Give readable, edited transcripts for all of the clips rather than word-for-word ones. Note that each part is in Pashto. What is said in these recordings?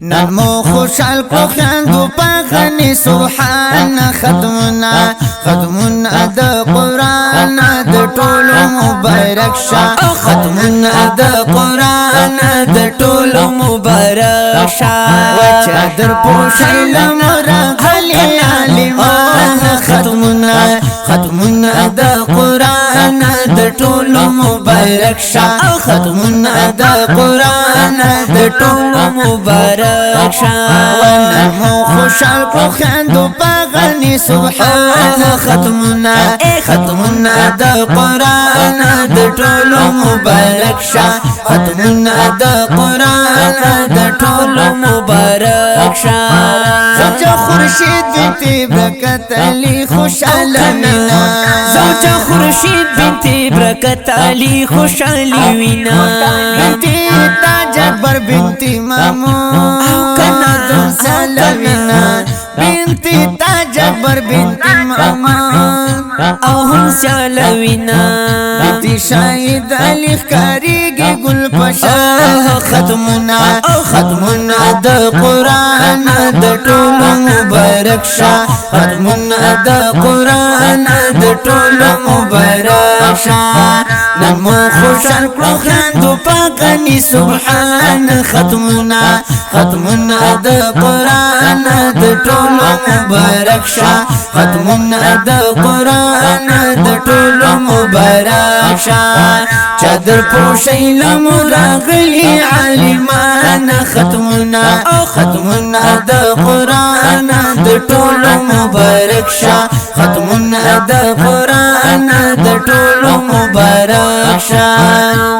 نمو خوشحال کو خاندو پاغنی سبحان ختمنا د قرآن د ټولو مبارک شا ختمنا د قرآن د ټولو مبارک شا وچادر پوشی لمرا غلی عالمان ختمنا د قرآن د ټولو مبارک شا ختمنا د قرآن د ټولو مبارک ونمو خوشحال کو خاندو پاغنی سبحان ختمنا د قرآن د ټولو مبارک شا ختمنا د قرآن د ټولو مبارک شا زوجة خورشید بنتی برکت علی خوشحال وینا زوجة خورشید بنتی برکت علی خوشحال وینا بنتی تاج اکبر بنتی مامون کنا دون سالوینا بنتی تاج اکبر بنتی مامون او هم سالوینا بنتی شاید علی خکاریگی گل پشا ختمنا د قرآن د ټولو مبارک شا ختمنا د قرآن د ټولو مبارک شا نمو خوشحال کړو خاندو پاغنی سبحان ختمنا د قرآن د ټولو مبارک شا ختمنا د قرآن د ټولو مبارک شا چادر پوشی لمرا غلی عالمان ختمنا د قرآن د ټولو مبارک شا ختمنا د قرآن د ټولو مبارک شا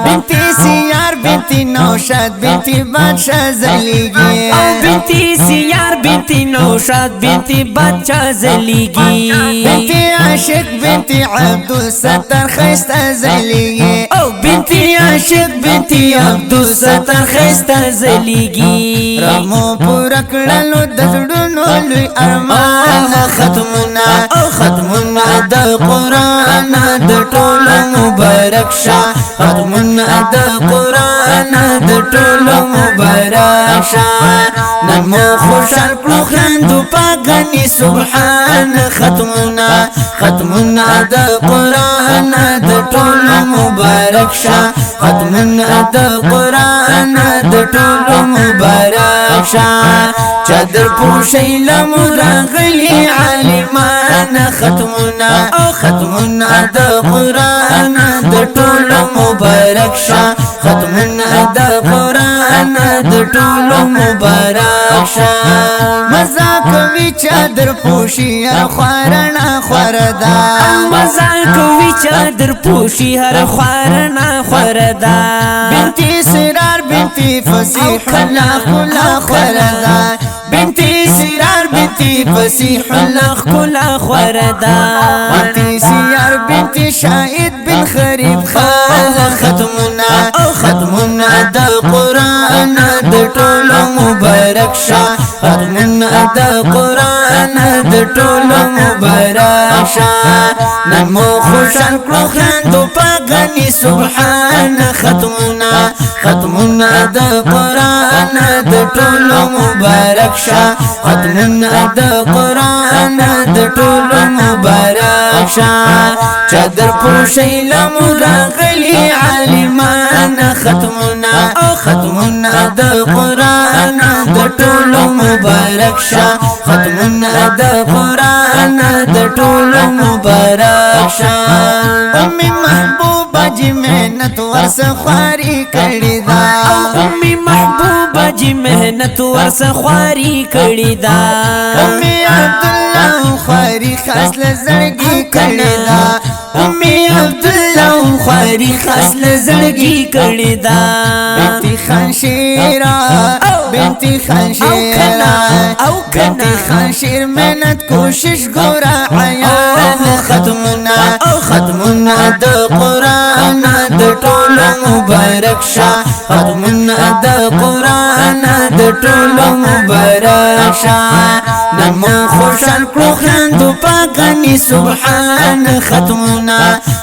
بنتی سیار بنتی نوشاد بنتی بادشاہ زلیگی بنتی سیار بنتی نوشاد بنتی بادشاہ زلیگی بنتی عاشق بنتی عبدالستار خیستا زلیگی بنتی عاشق بنتی عبدالستار خیستا زلیگی رمو پورا کړلو د زړونو لوی ارمان ختمنا د قرآن د ټولو مبارک شا ختمنا د قرآن د ټولو مبارک شا نمو خوشحال کړو خاندو پاغنی سبحان ختمنا د قرآن د ټولو مبارک شا ختمنا د قرآن د ټولو مبارک شا چادر پوشی لمرا غلی عالمان ختمنا د قرآن د ټولو مبارک شا ختمنا د قرآن د ټولو مبارک شا مزا کوي چادر پوشی هر خوارنا خوردا مزا کوي چادر پوشی هر خوارنا خوردا بنتی سرار بنتی فصیح الله کلا خوردا بنتی سرار بنتی فصیح الله کلا خوردا بنتی سیار بنتی شاهد بن خریب خال ختمنا د قرآن د ټولو مبارک شا ختمنا د قرآن د ټولو مبارک شا نمو خوشحال کړو خاندو پاغنی سبحان ختمنا د قرآن د ټولو مبارک شا ختمنا د قرآن د ټولو مبارک شا چادر پوشی لمرا غلی عالمان ختمنا د قرآن د ټولو مبارک شا ختمنا د قرآن د ټولو مبارک شا امی محبوبه جی محنت ورس خواری کړی دا امی محبوبه جی محنت ورس خواری کړی دا امی عبدالله خواری خاص لزړګي کړی دا امی عبدالله خواری خاص لزړګي کړی دا بنتی خانشیرا بنتی خانشیرا بنتی خانشیر محنت کوشش ګورا عیان ختمنا د قرآن د ټولو مبارک شا ختمنا د قرآن د ټولو مبارک شا نمو خوشال کړو خاندو پاکانی سبحان ختمنا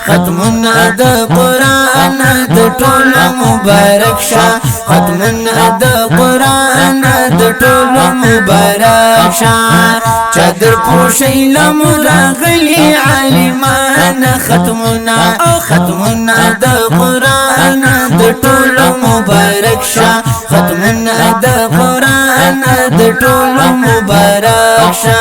ختمنا د قرآن د ټولو مبارک شه ختمنا د قرآن د ټولو مبارک شه چادر پوشی لمو راغلی عالمان ختمنا ختمنا د قرآن د ټولو مبارک شه ختمنا د قرآن د ټولو مبارک شه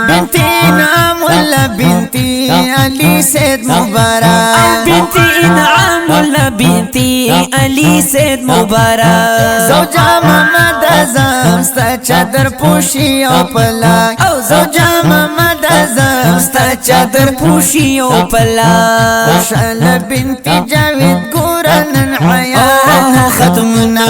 بنتي انعام الله بنتي علي سيد مبارك بنتي انعام الله بنتي علي سيد مبارك زوجة محمد اعظم ستا چادر پوشی او پلاک زوجة محمد اعظم ستا چادر پوشی او پلاک خوشحال بنتي جاوید ګورنن حیات ختمنا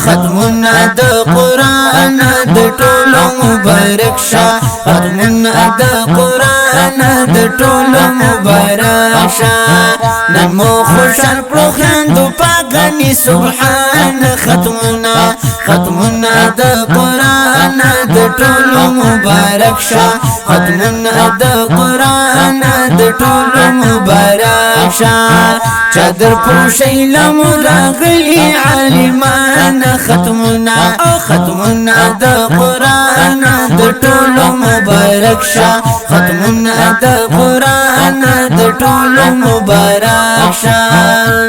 ختمنا د قرآن د ټولو مبارک شه ختمنا د قرآن د ټولو مبارک شه نمو خوشحال کړو خاندو پاکانی سبحان ختمنا ختمنا د قرآن د ټولو مبارک شه ختمنا د قرآن د ټولو مبارک شه چادر پوشی لمو راغلی عالمان ختمنا ختمنا د قرآن د ټولو مبارک شه ختمنا د قرآن د ټولو مبارک شه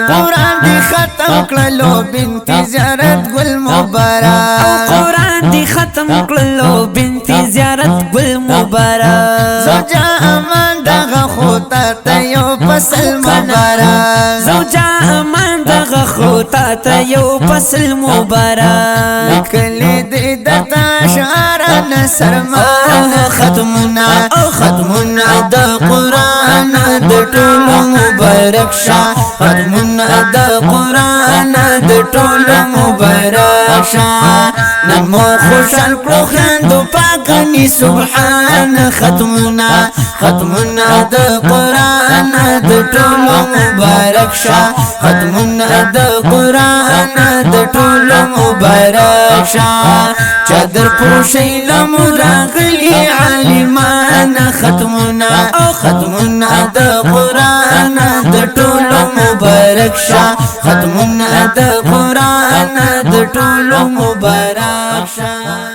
قرآن دی ختم کړلو بنتي زیارت ګل مبارک قرآن دی ختم کړلو بنتي زیارت ګل مبارک زوجة امان دغه خوتا ته یو فصل مبارک زوجة امان دغه خوتا ته یو فصل مبارک کلی دې دتا شعر نصر مان ختمنا ختمنا د قرآن د ټولو مبارک شه ختمنا د قرآن د ټولو مبارک شه نمو خوشحال کړو خاندو پاکانی سبحان ختمنا ختمنا د قرآن د ټولو مبارک شه ختمنا د قرآن د ټولو مبارک شه چادر پوشی لمو راغلی عالمان ختمنا ختمنا د قرآن د ټولو مبارک شه ختمنا د قرآن د ټولو مبارک شه